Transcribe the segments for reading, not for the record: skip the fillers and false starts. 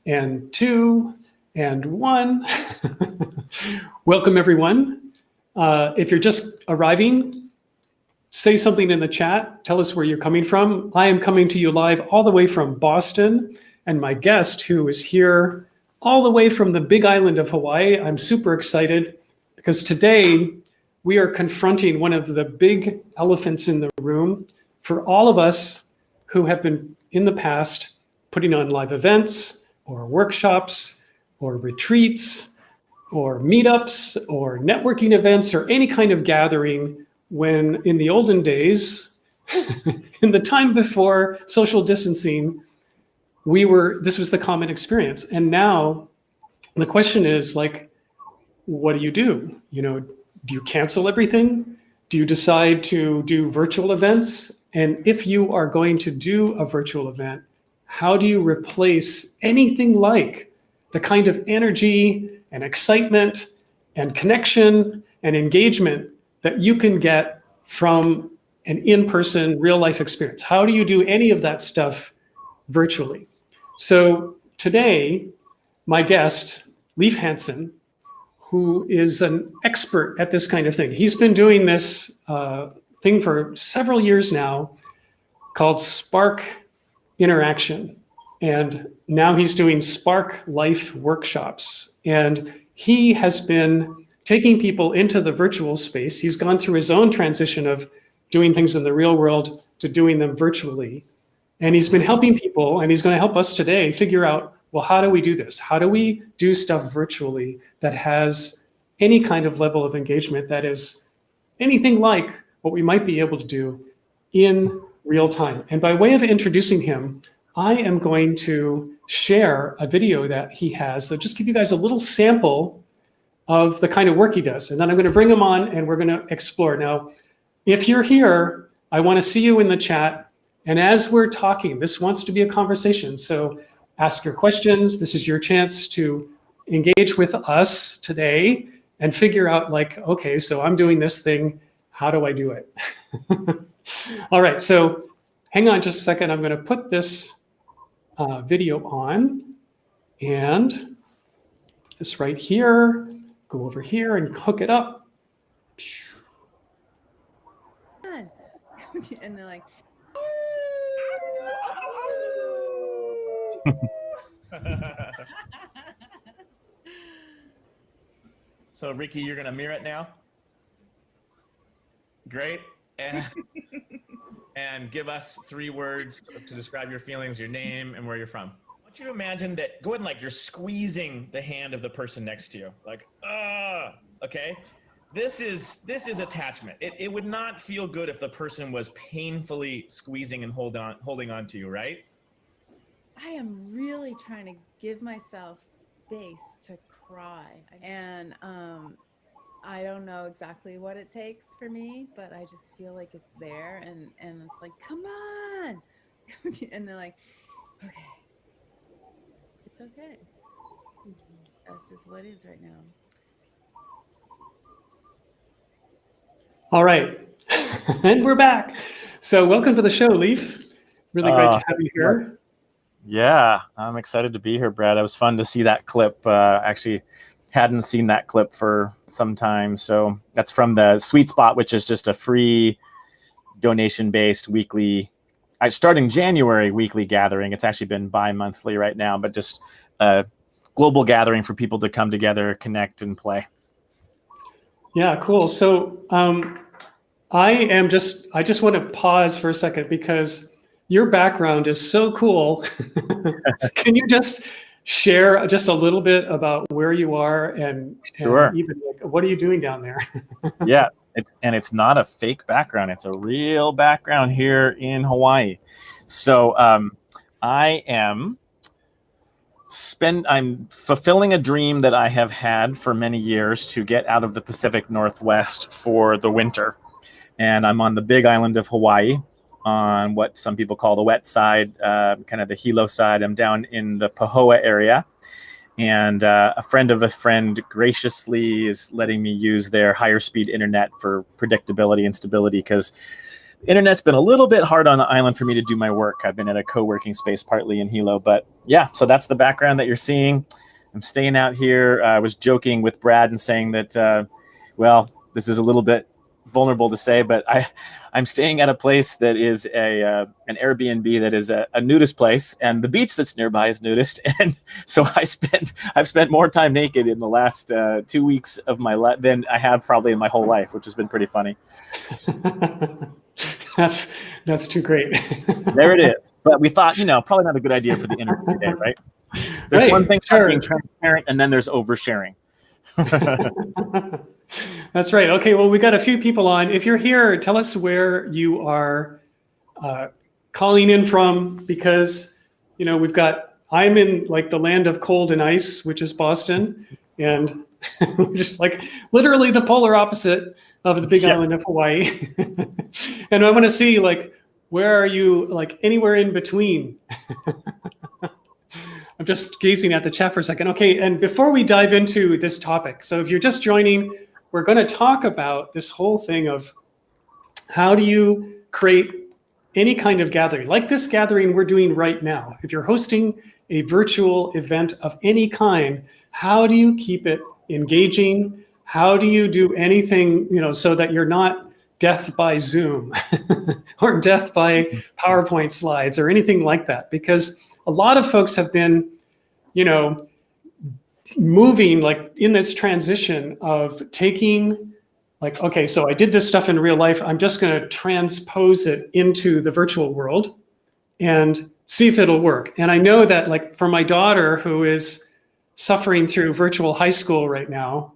and 2 and 1. Welcome, everyone. If you're just arriving, say something in the chat. Tell us where you're coming from. I am coming to you live all the way from Boston, and my guest, who is here all the way from the big island of Hawaii, I'm super excited because today we are confronting one of the big elephants in the room for all of us who have been in the past putting on live events or workshops or retreats or meetups or networking events or any kind of gathering when in the olden days, in the time before social distancing, this was the common experience. And now the question is like, what do? Do you cancel everything? Do you decide to do virtual events? And if you are going to do a virtual event, how do you replace anything like the kind of energy and excitement and connection and engagement that you can get from an in-person real life experience? How do you do any of that stuff virtually? So today, my guest, Leif Hansen, who is an expert at this kind of thing. He's been doing this thing for several years now called Spark Interaction. And now he's doing Spark Life workshops. And he has been taking people into the virtual space. He's gone through his own transition of doing things in the real world to doing them virtually. And he's been helping people, and he's going to help us today figure out, well, how do we do this? How do we do stuff virtually that has any kind of level of engagement that is anything like what we might be able to do in real time? And by way of introducing him, I am going to share a video that he has that just give you guys a little sample of the kind of work he does. And then I'm going to bring him on and we're going to explore. Now, if you're here, I want to see you in the chat. And as we're talking, this wants to be a conversation. So ask your questions. This is your chance to engage with us today and figure out like, okay, so I'm doing this thing. How do I do it? All right, so hang on just a second. I'm going to put this video on and this right here, go over here and hook it up. And they're like, So Ricky, you're gonna mirror it now. Great. And give us 3 words to describe your feelings, your name, and where you're from. I want you to imagine that, go ahead and like you're squeezing the hand of the person next to you. Like, okay? This is attachment. It would not feel good if the person was painfully squeezing and holding on to you, right? I am really trying to give myself space to cry. And I don't know exactly what it takes for me, but I just feel like it's there, and it's like, come on. And they're like, okay, it's okay. That's just what it is right now. All right, and we're back. So welcome to the show, Leif. Really great to have you here. Yeah, I'm excited to be here, Brad. It was fun to see that clip. Actually, hadn't seen that clip for some time. So that's from the Sweet Spot, which is just a free donation-based weekly, starting January weekly gathering. It's actually been bi-monthly right now, but just a global gathering for people to come together, connect, and play. Yeah, cool. So I just want to pause for a second because your background is so cool. Can you just share just a little bit about where you are and Sure. Even like, what are you doing down there? Yeah, it's not a fake background. It's a real background here in Hawaii. So I'm fulfilling a dream that I have had for many years to get out of the Pacific Northwest for the winter. And I'm on the big island of Hawaii on what some people call the wet side, kind of the Hilo side. I'm down in the Pahoa area. And a friend of a friend graciously is letting me use their higher speed internet for predictability and stability, because internet's been a little bit hard on the island for me to do my work. I've been at a co-working space partly in Hilo, but yeah, so that's the background that you're seeing. I'm staying out here. I was joking with Brad and saying that, well, this is a little bit vulnerable to say, but I'm staying at a place that is an Airbnb that is a nudist place, and the beach that's nearby is nudist. And so I've spent more time naked in the last 2 weeks of my life than I have probably in my whole life, which has been pretty funny. That's too great. There it is. But we thought, probably not a good idea for the interview today, right? There's Right, one thing sure. about being transparent, and then there's oversharing. That's right. Okay, well, we got a few people on. If you're here, tell us where you are calling in from, because I'm in like the land of cold and ice, which is Boston, and we're just like literally the polar opposite of the big island of Hawaii. And I want to see, like, where are you, like, anywhere in between? I'm just gazing at the chat for a second. Okay, and before we dive into this topic, so if you're just joining, we're going to talk about this whole thing of how do you create any kind of gathering, like this gathering we're doing right now. If you're hosting a virtual event of any kind, how do you keep it engaging? How do you do anything, so that you're not death by Zoom or death by PowerPoint slides or anything like that? Because a lot of folks have been, moving like in this transition of taking, like, okay, so I did this stuff in real life. I'm just going to transpose it into the virtual world and see if it'll work. And I know that, like, for my daughter who is suffering through virtual high school right now,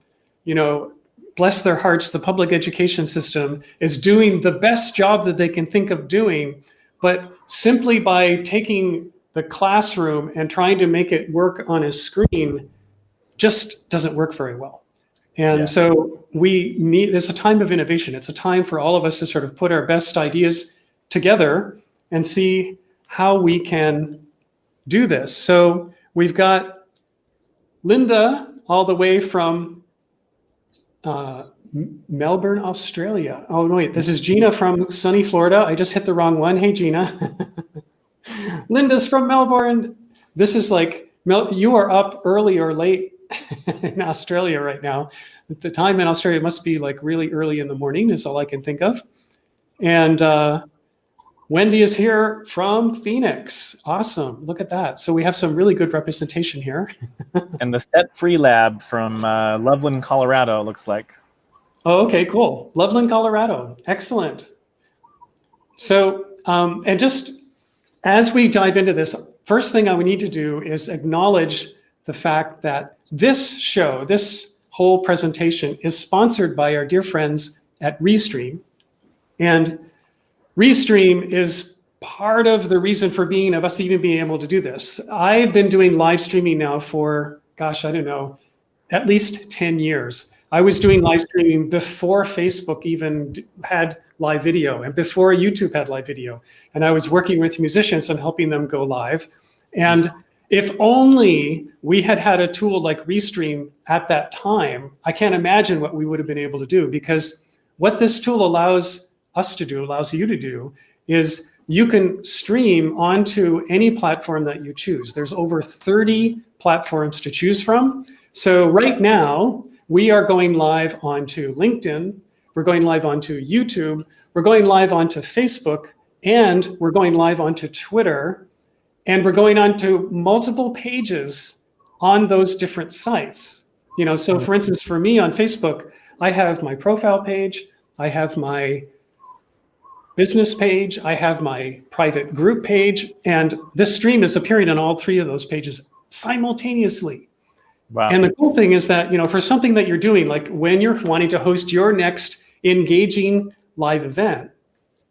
bless their hearts, the public education system is doing the best job that they can think of doing, but simply by taking the classroom and trying to make it work on a screen just doesn't work very well. And so it's a time of innovation. It's a time for all of us to sort of put our best ideas together and see how we can do this. So we've got Linda all the way from Melbourne, Australia. Oh, no, wait, this is Gina from sunny Florida. I just hit the wrong one. Hey, Gina. Linda's from Melbourne. This is like, you are up early or late in Australia right now. The time in Australia must be like really early in the morning is all I can think of. And Wendy is here from Phoenix. Awesome. Look at that. So we have some really good representation here. And the Set Free Lab from Loveland, Colorado, looks like. Oh, okay, cool. Loveland, Colorado. Excellent. So, and just as we dive into this, first thing I would need to do is acknowledge the fact that this show, this whole presentation, is sponsored by our dear friends at Restream. And Restream is part of the reason for us even being able to do this. I've been doing live streaming now for, gosh, I don't know, at least 10 years. I was doing live streaming before Facebook even had live video and before YouTube had live video. And I was working with musicians and helping them go live. And if only we had had a tool like Restream at that time, I can't imagine what we would have been able to do, because what this tool allows us to do, allows you to do, is you can stream onto any platform that you choose. There's over 30 platforms to choose from. So right now, we are going live onto LinkedIn, we're going live onto YouTube, we're going live onto Facebook, and we're going live onto Twitter, and we're going onto multiple pages on those different sites. So for instance, for me on Facebook, I have my profile page, I have my business page, I have my private group page, and this stream is appearing on all three of those pages simultaneously. Wow. And the cool thing is that, for something that you're doing, like when you're wanting to host your next engaging live event,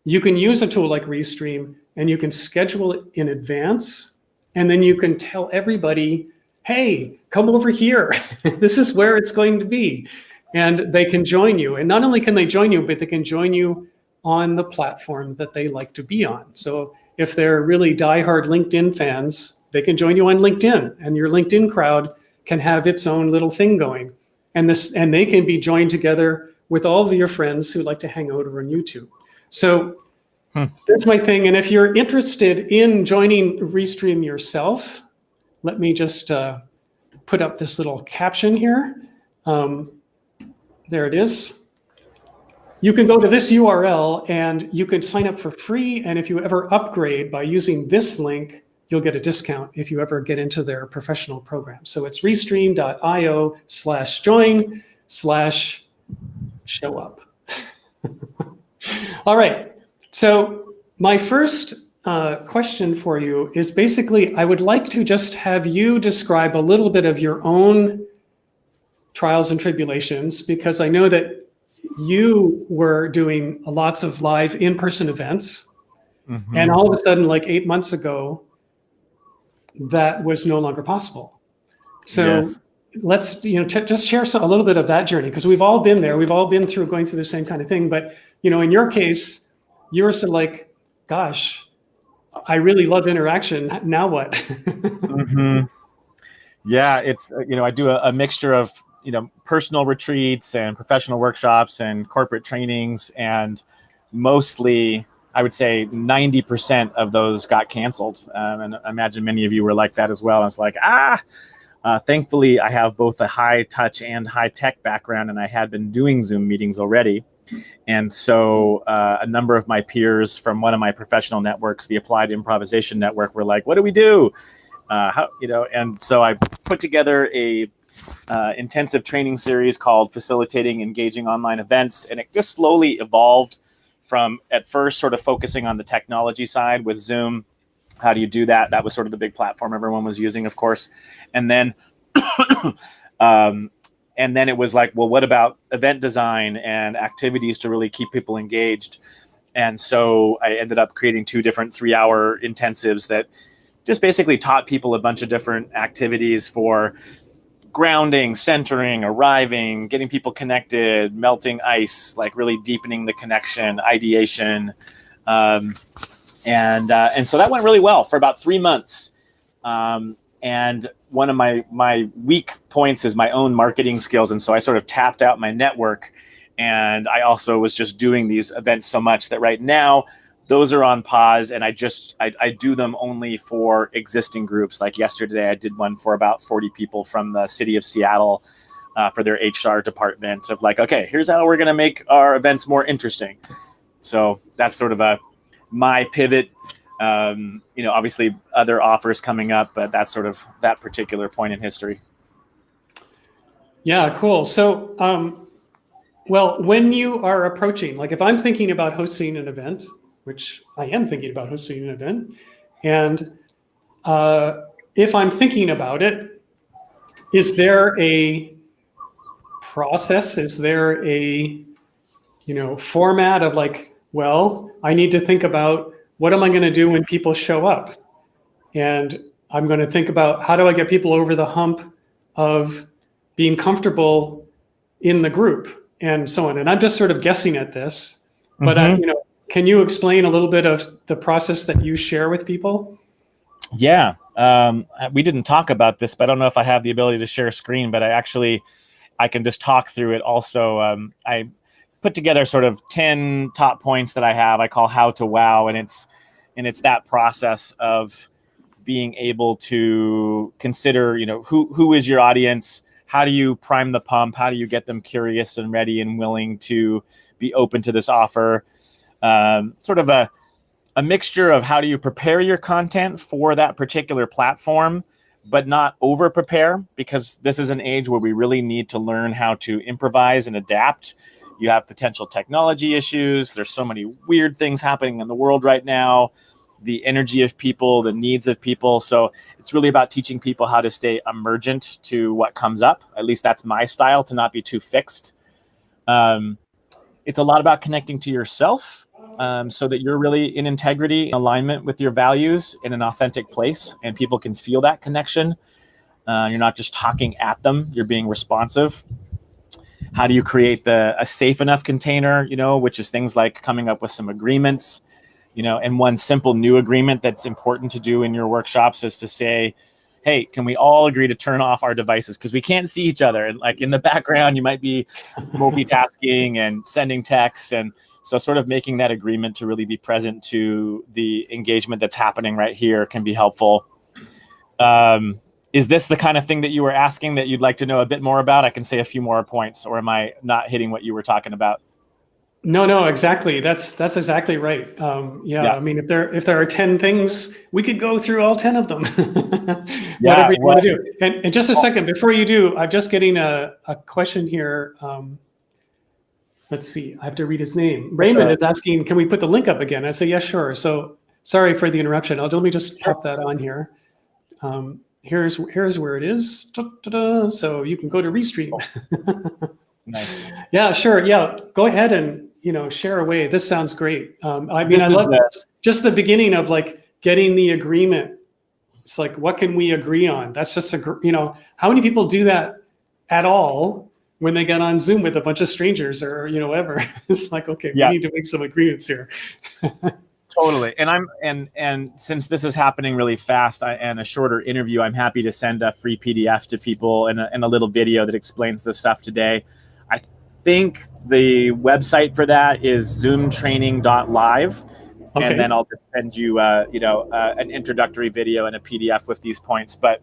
you can use a tool like Restream and you can schedule it in advance. And then you can tell everybody, hey, come over here. This is where it's going to be. And they can join you. And not only can they join you, but they can join you on the platform that they like to be on. So if they're really diehard LinkedIn fans, they can join you on LinkedIn, and your LinkedIn crowd can have its own little thing going. And they can be joined together with all of your friends who like to hang out over on YouTube. So There's my thing. And if you're interested in joining Restream yourself, let me just put up this little caption here. There it is. You can go to this URL and you can sign up for free. And if you ever upgrade by using this link, you'll get a discount if you ever get into their professional program. So it's Restream.io/join/show-up. All right. So my first question for you is basically, I would like to just have you describe a little bit of your own trials and tribulations, because I know that you were doing lots of live in-person events, and all of a sudden, like 8 months ago, that was no longer possible. So let's just share a little bit of that journey, because we've all been there. We've all been through going through the same kind of thing. But in your case, you were sort of like, "Gosh, I really love interaction. Now what?" Yeah, it's I do a mixture of personal retreats and professional workshops and corporate trainings, and mostly I would say 90% of those got canceled. And I imagine many of you were like that as well. I was like, thankfully I have both a high touch and high tech background, and I had been doing Zoom meetings already. And so a number of my peers from one of my professional networks, the Applied Improvisation Network, were like, "What do we do?" And so I put together a intensive training series called Facilitating Engaging Online Events. And it just slowly evolved from, at first, sort of focusing on the technology side with Zoom. How do you do that? That was sort of the big platform everyone was using, of course. And then it was like, well, what about event design and activities to really keep people engaged? And so I ended up creating 2 different 3-hour intensives that just basically taught people a bunch of different activities for grounding, centering, arriving, getting people connected, melting ice, like really deepening the connection, ideation. And so that went really well for about 3 months. And one of my weak points is my own marketing skills. And so I sort of tapped out my network. And I also was just doing these events so much that right now those are on pause. And I do them only for existing groups. Like yesterday, I did one for about 40 people from the city of Seattle for their HR department of like, okay, here's how we're going to make our events more interesting. So that's sort of my pivot. Obviously other offers coming up, but that's sort of that particular point in history. Yeah, cool. So, well, when you are approaching, like if I'm thinking about hosting an event, which I am thinking about hosting an event, and if I'm thinking about it, is there a process? Is there a, format of like, well, I need to think about what am I going to do when people show up? And I'm going to think about how do I get people over the hump of being comfortable in the group and so on. And I'm just sort of guessing at this, but can you explain a little bit of the process that you share with people? Yeah, we didn't talk about this, but I don't know if I have the ability to share a screen, but I can just talk through it. Also, I put together sort of 10 top points that I have. I call How to Wow, and it's that process of being able to consider, who is your audience? How do you prime the pump? How do you get them curious and ready and willing to be open to this offer? Sort of a mixture of how do you prepare your content for that particular platform, but not over prepare, because this is an age where we really need to learn how to improvise and adapt. You have potential technology issues. There's so many weird things happening in the world right now, the energy of people, the needs of people. So it's really about teaching people how to stay emergent to what comes up. At least that's my style, to not be too fixed. It's a lot about connecting to yourself, so that you're really in integrity, in alignment with your values in an authentic place, and people can feel that connection. You're not just talking at them, you're being responsive. How do you create a safe enough container, which is things like coming up with some agreements, and one simple new agreement that's important to do in your workshops is to say, hey, can we all agree to turn off our devices? Because we can't see each other. And like in the background, you might be multitasking and sending texts. And So sort of making that agreement to really be present to the engagement that's happening right here can be helpful. Is this the kind of thing that you were asking that you'd like to know a bit more about? I can say a few more points, or am I not hitting what you were talking about? No, exactly. That's exactly right. Yeah, I mean, if there are 10 things, we could go through all 10 of them. Whatever you want to do. And just a second, before you do, I'm just getting a question here. Let's see, I have to read his name. Raymond is asking, can we put the link up again? I say, yes, sure. So sorry for the interruption. Let me just pop that on here. Here's where it is. Da-da-da. So you can go to Restream. Nice. Yeah, sure. Yeah, go ahead and share away. This sounds great. I mean, I love just the beginning of like getting the agreement. It's like, what can we agree on? That's just how many people do that at all when they get on Zoom with a bunch of strangers or whatever? It's like, okay, we need to make some agreements here. Totally. And since this is happening really fast and a shorter interview, I'm happy to send a free PDF to people and a little video that explains this stuff today. I think the website for that is zoomtraining.live. Okay. And then I'll just send you, an introductory video and a PDF with these points. But,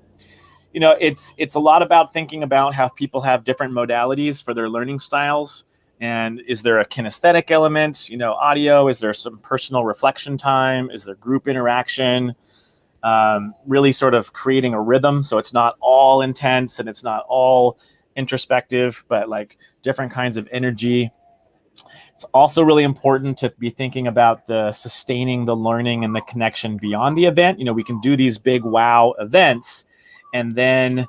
it's a lot about thinking about how people have different modalities for their learning styles. And is there a kinesthetic element, audio? Is there some personal reflection time? Is there group interaction? Really sort of creating a rhythm. So it's not all intense and it's not all introspective, but like different kinds of energy. It's also really important to be thinking about the sustaining the learning and the connection beyond the event. We can do these big wow events and then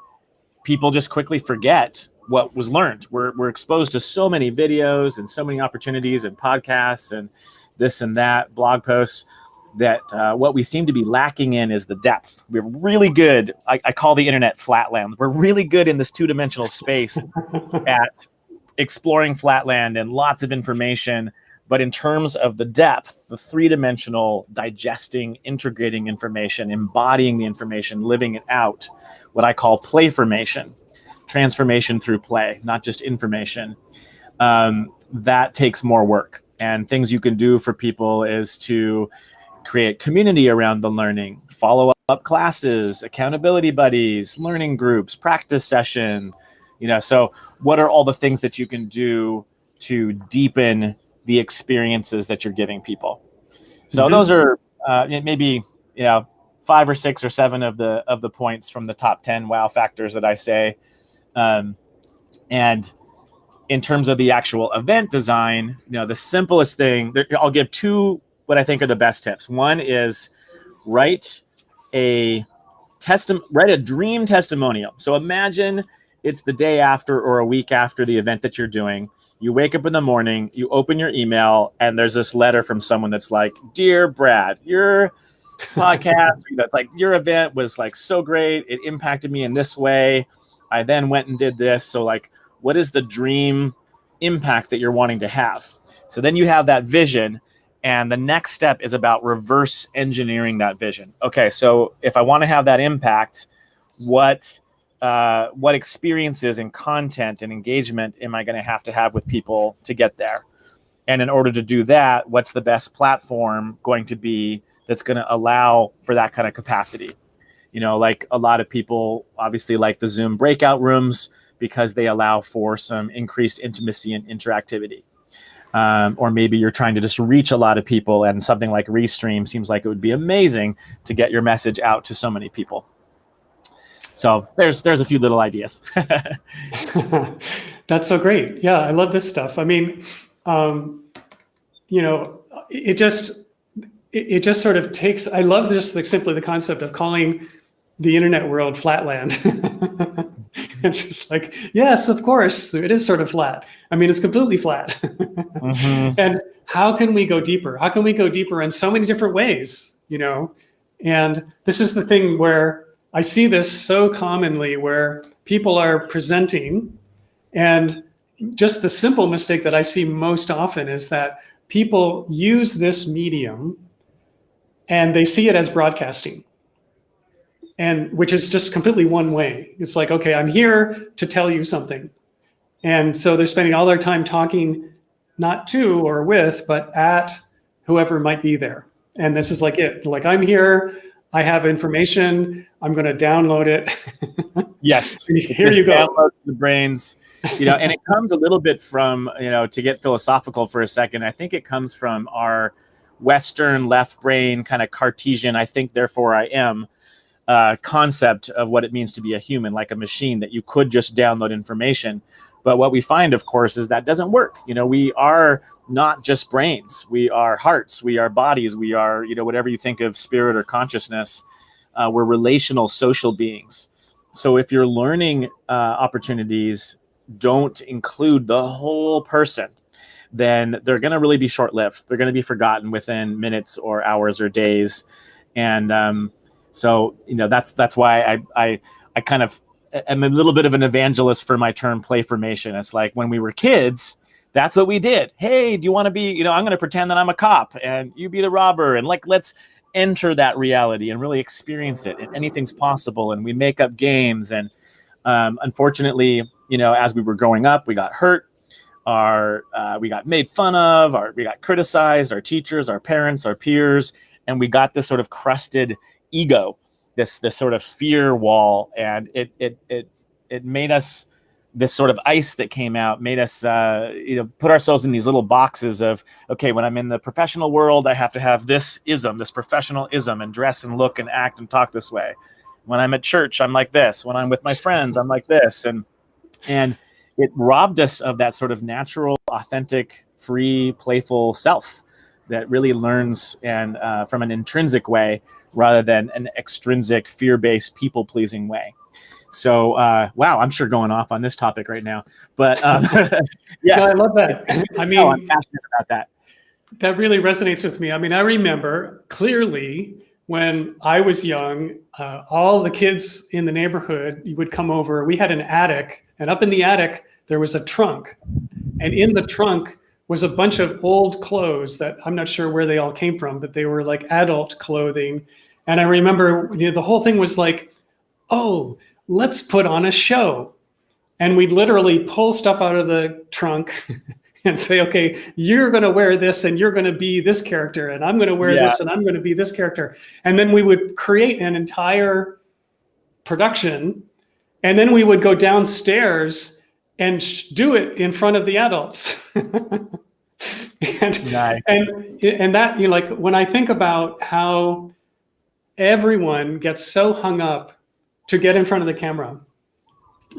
people just quickly forget what was learned. We're exposed to so many videos and so many opportunities and podcasts and this and that, blog posts, that what we seem to be lacking in is the depth. We're really good. I call the internet flatland. We're really good in this two-dimensional space at exploring flatland and lots of information. But in terms of the depth, the three-dimensional digesting, integrating information, embodying the information, living it out, what I call playformation, transformation through play, not just information, that takes more work. And things you can do for people is to create community around the learning, follow up classes, accountability buddies, learning groups, practice session. So what are all the things that you can do to deepen the experiences that you're giving people? So those are maybe 5 or 6 or 7 of the points from the top 10 wow factors that I say. And in terms of the actual event design, the simplest thing, I'll give 2 what I think are the best tips. One is write a dream testimonial. So imagine it's the day after or a week after the event that you're doing. You wake up in the morning, you open your email, and there's this letter from someone that's like, "Dear Brad, your podcast, it's like your event was like so great. It impacted me in this way. I then went and did this. So like, what is the dream impact that you're wanting to have?" So then you have that vision. And the next step is about reverse engineering that vision. Okay, so if I want to have that impact, what experiences and content and engagement am I going to have with people to get there? And in order to do that, what's the best platform going to be that's going to allow for that kind of capacity? Like a lot of people obviously like the Zoom breakout rooms because they allow for some increased intimacy and interactivity. Or maybe you're trying to just reach a lot of people and something like Restream seems like it would be amazing to get your message out to so many people. So there's a few little ideas. That's so great. Yeah, I love this stuff. I mean, it just sort of takes, I love just simply the concept of calling the internet world flatland. It's just like, yes, of course, it is sort of flat. I mean, it's completely flat. And how can we go deeper? How can we go deeper in so many different ways, And this is the thing where I see this so commonly where people are presenting, and just the simple mistake that I see most often is that people use this medium and they see it as broadcasting. And which is just completely one way. It's like, okay, I'm here to tell you something. And so they're spending all their time talking not to or with, but at whoever might be there. And this is like it. Like, I'm here, I have information, I'm going to download it. Yes. Here Just you go. download the brains, and it comes a little bit from, to get philosophical for a second, I think it comes from our Western left brain kind of Cartesian, I think, therefore I am, concept of what it means to be a human, like a machine, that you could just download information. But what we find, of course, is that doesn't work. We are not just brains. We are hearts. We are bodies. We are, whatever you think of spirit or consciousness. We're relational, social beings. So if your learning opportunities don't include the whole person, then they're going to really be short-lived. They're going to be forgotten within minutes or hours or days. And so, that's why I kind of am a little bit of an evangelist for my term Playformation. It's like, when we were kids, that's what we did. Hey, do you want to be, I'm going to pretend that I'm a cop and you be the robber. And let's enter that reality and really experience it. And anything's possible. And we make up games. And unfortunately, as we were growing up, we got hurt. We got made fun of, we got criticized, our teachers, our parents, our peers, and we got this sort of crusted ego, this sort of fear wall, and it made us, this sort of ice that came out made us put ourselves in these little boxes of, okay, when I'm in the professional world, I have to have this professional ism, and dress and look and act and talk this way. When I'm at church, I'm like this. When I'm with my friends, I'm like this. And it robbed us of that sort of natural, authentic, free, playful self that really learns and from an intrinsic way rather than an extrinsic, fear-based, people-pleasing way. So, wow, I'm sure going off on this topic right now, but yes, No, I love that. I mean, I'm passionate about that. That really resonates with me. I mean, I remember clearly when I was young, all the kids in the neighborhood would come over. We had an attic, and up in the attic, there was a trunk. And in the trunk was a bunch of old clothes that I'm not sure where they all came from, but they were like adult clothing. And I remember the whole thing was like, oh, let's put on a show. And we'd literally pull stuff out of the trunk and say, okay, you're going to wear this and you're going to be this character, and I'm going to wear this and I'm going to be this character. And then we would create an entire production, and then we would go downstairs and do it in front of the adults. and, Nice. and that, like, when I think about how everyone gets so hung up to get in front of the camera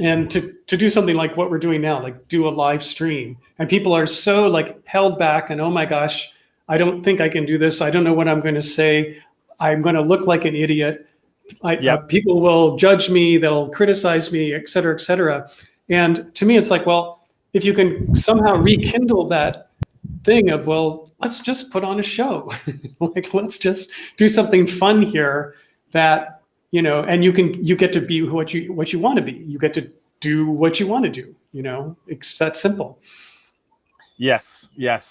and to do something like what we're doing now, like do a live stream, and people are so like held back and, oh my gosh, I don't think I can do this. I don't know what I'm going to say. I'm going to look like an idiot. People will judge me. They'll criticize me, et cetera, et cetera. And to me, it's like, well, if you can somehow rekindle that thing of, well, let's just put on a show. Like, let's just do something fun here that, and you get to be what you want to be. You get to do what you want to do. It's that simple. Yes,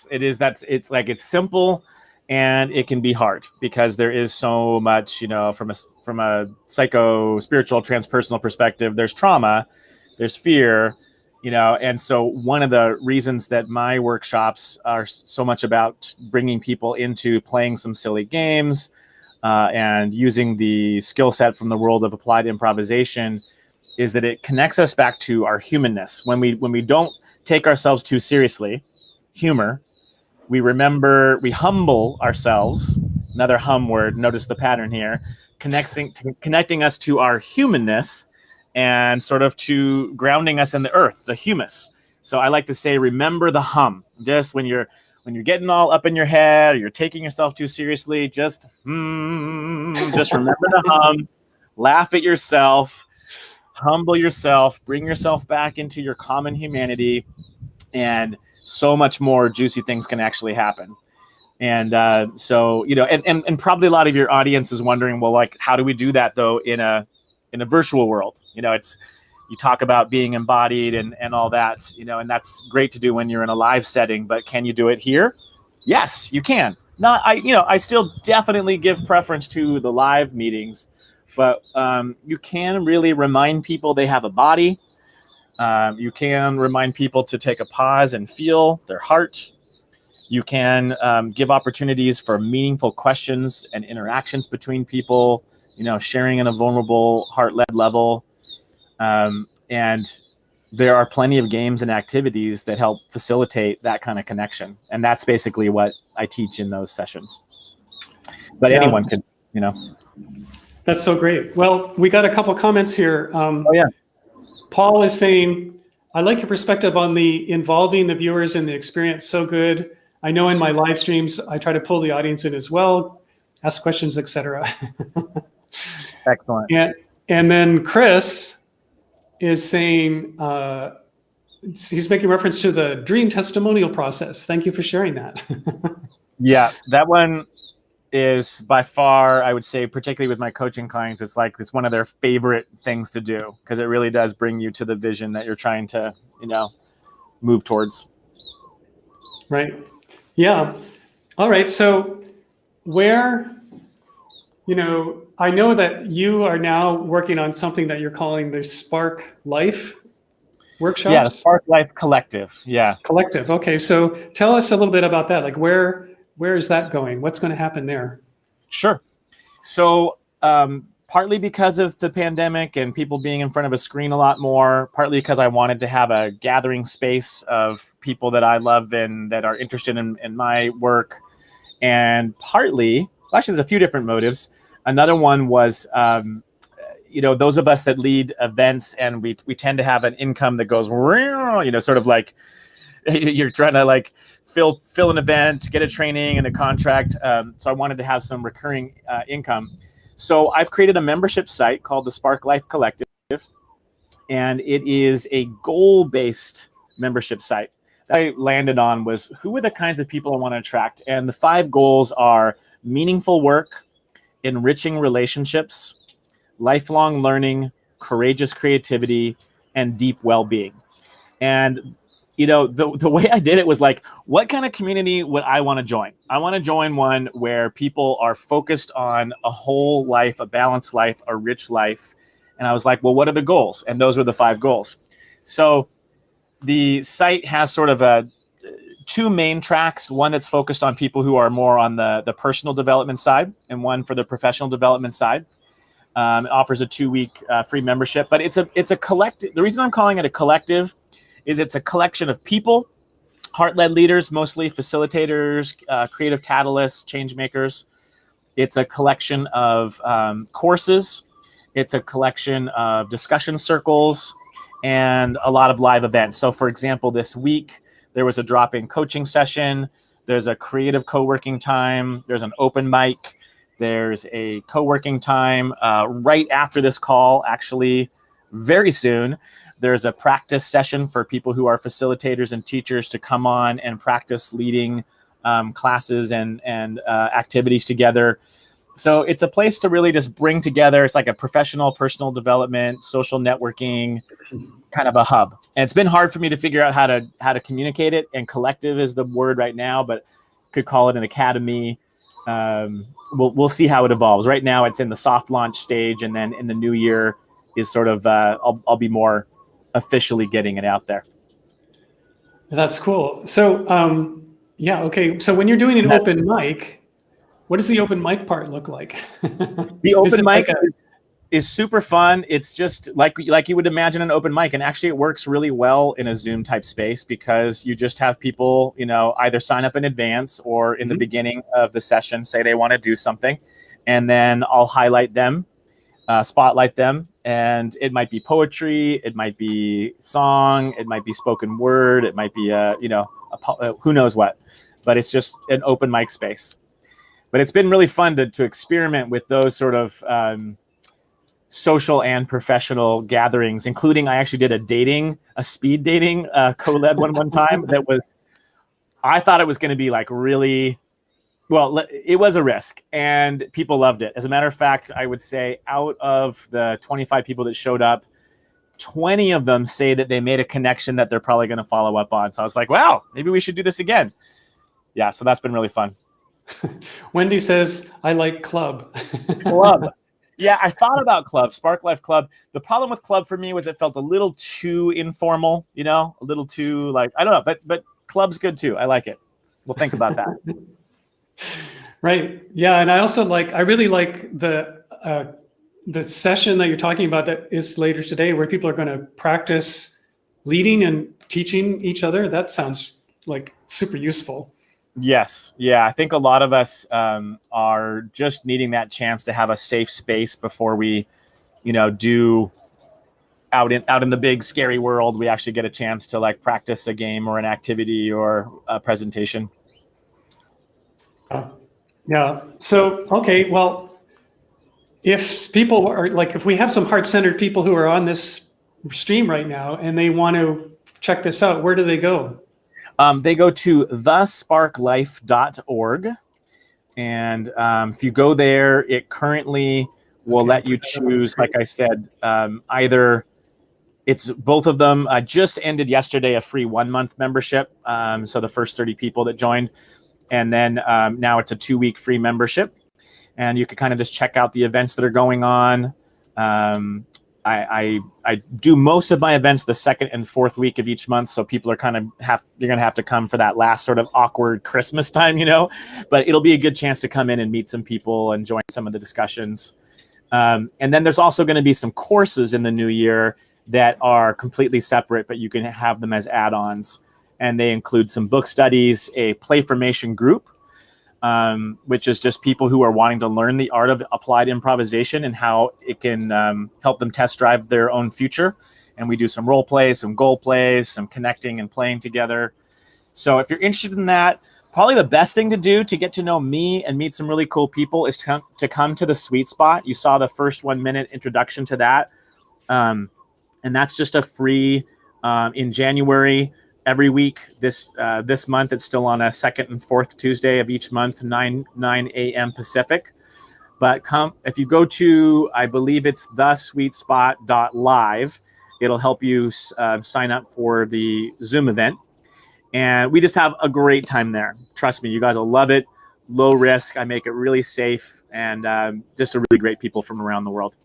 it is. It's simple, and it can be hard because there is so much, from a psycho, spiritual, transpersonal perspective. There's trauma, there's fear, and so one of the reasons that my workshops are so much about bringing people into playing some silly games, and using the skill set from the world of applied improvisation, is that it connects us back to our humanness. When we don't take ourselves too seriously, humor, we humble ourselves, another hum word, notice the pattern here, connecting us to our humanness and sort of to grounding us in the earth, the humus. So I like to say, remember the hum. Just when you're getting all up in your head, or you're taking yourself too seriously, just remember the hum, laugh at yourself, humble yourself, bring yourself back into your common humanity, and so much more juicy things can actually happen. And so, and probably a lot of your audience is wondering, well, like, how do we do that though in a virtual world? You talk about being embodied and all that, and that's great to do when you're in a live setting, but can you do it here? Yes, you can. I still definitely give preference to the live meetings, but you can really remind people they have a body. You can remind people to take a pause and feel their heart, You can give opportunities for meaningful questions and interactions between people, sharing in a vulnerable, heart-led level. And there are plenty of games and activities that help facilitate that kind of connection. And that's basically what I teach in those sessions. But anyone could, That's so great. Well, we got a couple comments here. Oh, yeah. Paul is saying, I like your perspective on the involving the viewers in the experience. So good. I know in my live streams, I try to pull the audience in as well, ask questions, etc. Excellent. And then Chris is saying, he's making reference to the dream testimonial process. Thank you for sharing that. Yeah, that one is by far, I would say, particularly with my coaching clients, it's one of their favorite things to do, because it really does bring you to the vision that you're trying to, move towards. Right. Yeah. All right. So where, I know that you are now working on something that you're calling the Spark Life workshops. Yeah, the Spark Life Collective. Yeah. Collective. Okay. So tell us a little bit about that. Like where is that going? What's going to happen there? Sure. So partly because of the pandemic and people being in front of a screen a lot more, partly because I wanted to have a gathering space of people that I love and that are interested in my work. And partly, actually, there's a few different motives. Another one was, those of us that lead events, and we tend to have an income that goes, sort of like you're trying to like fill an event, get a training and a contract. So I wanted to have some recurring income. So I've created a membership site called the Spark Life Collective, and it is a goal-based membership site. That I landed on was, who are the kinds of people I want to attract? And the 5 goals are meaningful work, enriching relationships, lifelong learning, courageous creativity, and deep well-being. And the way I did it was like, what kind of community would I want to join? I want to join one where people are focused on a whole life, a balanced life, a rich life. And I was like, well, what are the goals? And those were the 5 goals. So the site has sort of 2 main tracks, one that's focused on people who are more on the personal development side, and one for the professional development side. It offers a 2-week free membership, but it's a collective. The reason I'm calling it a collective is it's a collection of people, heart-led leaders, mostly facilitators, creative catalysts, change makers. It's a collection of courses. It's a collection of discussion circles and a lot of live events. So for example, this week, there was a drop-in coaching session. There's a creative co-working time. There's an open mic. There's a co-working time right after this call, actually, very soon. There's a practice session for people who are facilitators and teachers to come on and practice leading classes and activities together. So it's a place to really just bring together. It's like a professional, personal development, social networking kind of a hub. And it's been hard for me to figure out how to communicate it. And collective is the word right now, but could call it an academy. We'll see how it evolves. Right now, it's in the soft launch stage, and then in the new year is sort of I'll be more officially getting it out there. That's cool. So okay. So when you're doing an open mic, what does the open mic part look like? The open mic is super fun. It's just like you would imagine an open mic, and actually it works really well in a Zoom type space, because you just have people, either sign up in advance or in the beginning of the session say they want to do something, and then I'll highlight them, spotlight them, and it might be poetry, it might be song, it might be spoken word, it might be who knows what, but it's just an open mic space. But it's been really fun to experiment with those sort of social and professional gatherings, including I actually did a speed dating co-led one time that was, I thought it was going to be like really, well, it was a risk and people loved it. As a matter of fact, I would say out of the 25 people that showed up, 20 of them say that they made a connection that they're probably going to follow up on. So I was like, wow, maybe we should do this again. Yeah, so that's been really fun. Wendy says, I like club. Club. Yeah, I thought about club, Spark Life Club. The problem with club for me was it felt a little too informal, a little too like, I don't know, but club's good too. I like it. we'll think about that. Right. Yeah. And I really like the session that you're talking about that is later today, where people are going to practice leading and teaching each other. That sounds like super useful. Yes. Yeah. I think a lot of us are just needing that chance to have a safe space before we, do out in the big scary world. We actually get a chance to like practice a game or an activity or a presentation. Yeah. So, okay. Well, if people are like, if we have some heart-centered people who are on this stream right now and they want to check this out, where do they go? They go to thesparklife.org. And if you go there, it currently will let you choose, like I said, either it's both of them. I just ended yesterday a free 1-month membership. So the first 30 people that joined. And then now it's a 2-week free membership. And you can kind of just check out the events that are going on. I do most of my events the 2nd and 4th week of each month, so people are you're gonna have to come for that last sort of awkward Christmas time, But it'll be a good chance to come in and meet some people and join some of the discussions. And then there's also going to be some courses in the new year that are completely separate, but you can have them as add-ons, and they include some book studies, a Playformation group, which is just people who are wanting to learn the art of applied improvisation and how it can help them test drive their own future. And we do some role plays, some goal plays, some connecting and playing together. So if you're interested in that, probably the best thing to do to get to know me and meet some really cool people is to come to the Sweet Spot. You saw the first 1-minute introduction to that. And that's just a free in January. Every week this month, it's still on a 2nd and 4th Tuesday of each month, 9 a.m. Pacific. But if you go to, I believe it's thesweetspot.live, it'll help you sign up for the Zoom event. And we just have a great time there. Trust me, you guys will love it. Low risk. I make it really safe, and just a really great people from around the world.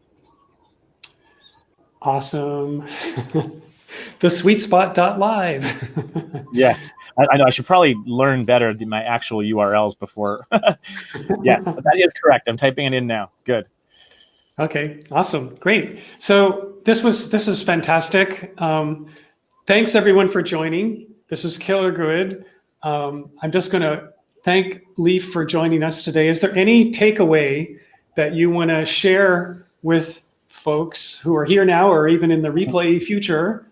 Awesome. Thesweetspot.live. Yes, I know. I should probably learn better my actual URLs before. Yes, but that is correct. I'm typing it in now. Good. Okay, awesome, great. So this is fantastic. Thanks everyone for joining. This is killer good. I'm just going to thank Leif for joining us today. Is there any takeaway that you want to share with folks who are here now or even in the replay future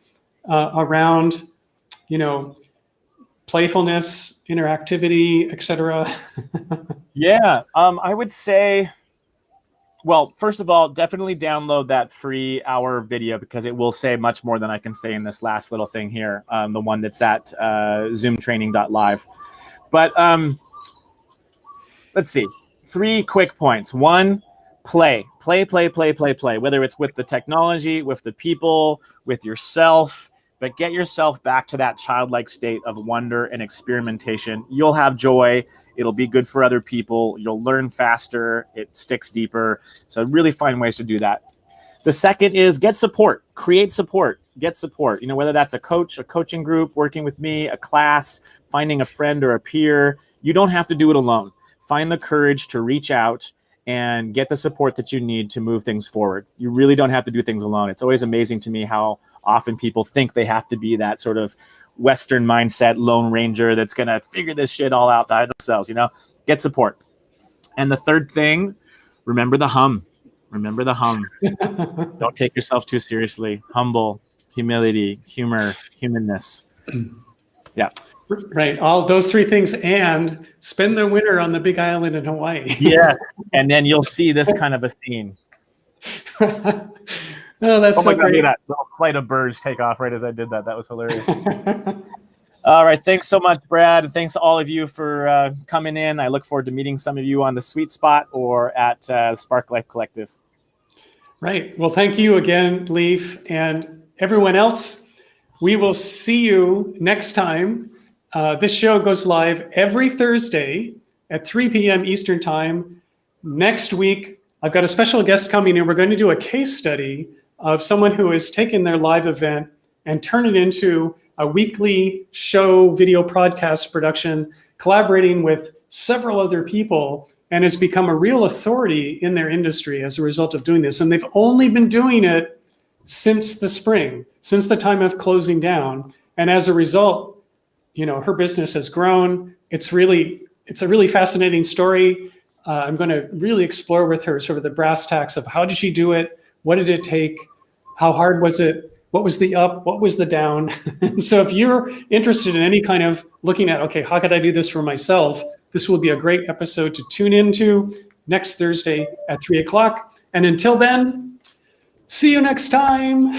around, playfulness, interactivity, etc.? Yeah, I would say, well, first of all, definitely download that free hour video, because it will say much more than I can say in this last little thing here, the one that's at zoomtraining.live. But let's see, 3 quick points. 1, play, whether it's with the technology, with the people, with yourself, but get yourself back to that childlike state of wonder and experimentation. You'll have joy. It'll be good for other people. You'll learn faster. It sticks deeper. So really find ways to do that. The second is get support, create support, get support. Whether that's a coach, a coaching group, working with me, a class, finding a friend or a peer. You don't have to do it alone. Find the courage to reach out and get the support that you need to move things forward. You really don't have to do things alone. It's always amazing to me how often people think they have to be that sort of Western mindset Lone Ranger that's going to figure this shit all out by themselves, Get support. And the third thing, remember the hum. Remember the hum. Don't take yourself too seriously. Humble, humility, humor, humanness. Yeah. Right. All those 3 things, and spend the winter on the big island in Hawaii. Yeah. And then you'll see this kind of a scene. Oh, that's so great. That little flight of birds take off right as I did that. That was hilarious. All right. Thanks so much, Brad. And thanks to all of you for coming in. I look forward to meeting some of you on the Sweet Spot or at Spark Life Collective. Right. Well, thank you again, Leif, and everyone else. We will see you next time. This show goes live every Thursday at 3 p.m. Eastern Time. Next week, I've got a special guest coming in. We're going to do a case study of someone who has taken their live event and turned it into a weekly show video podcast production collaborating with several other people, and has become a real authority in their industry as a result of doing this. And they've only been doing it since the spring, since the time of closing down. And as a result, her business has grown. It's a really fascinating story. I'm going to really explore with her sort of the brass tacks of how did she do it? What did it take? How hard was it? What was the up? What was the down? So if you're interested in any kind of looking at, okay, how could I do this for myself? This will be a great episode to tune into next Thursday at 3 o'clock. And until then, see you next time.